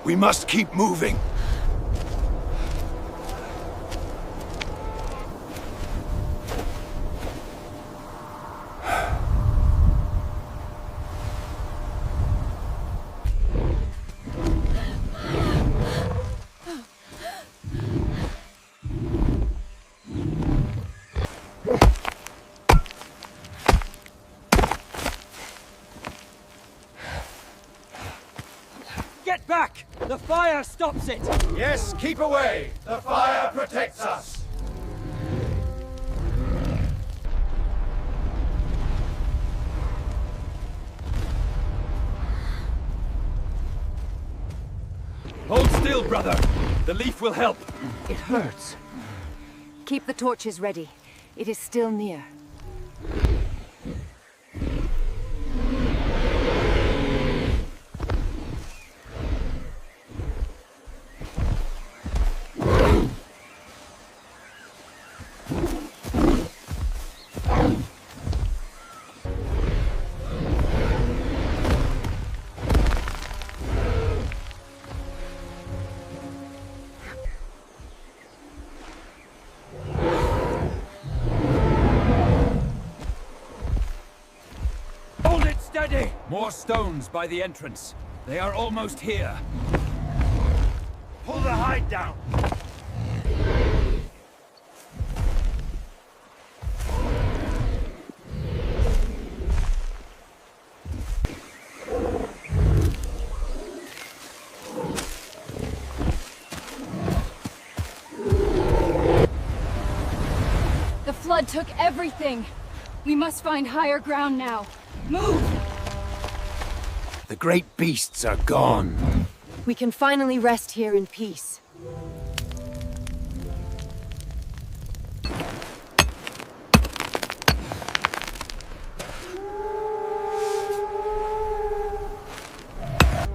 We must keep moving. Get back! The fire stops it! Yes, keep away. The fire protects us. Hold still, brother. The leaf will help. It hurts. Keep the torches ready. It is still near. Steady! More stones by the entrance. They are almost here. Pull the hide down. The flood took everything. We must find higher ground now. Move! The great beasts are gone. We can finally rest here in peace.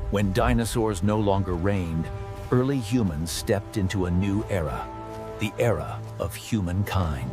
When dinosaurs no longer reigned, early humans stepped into a new era. The era of humankind.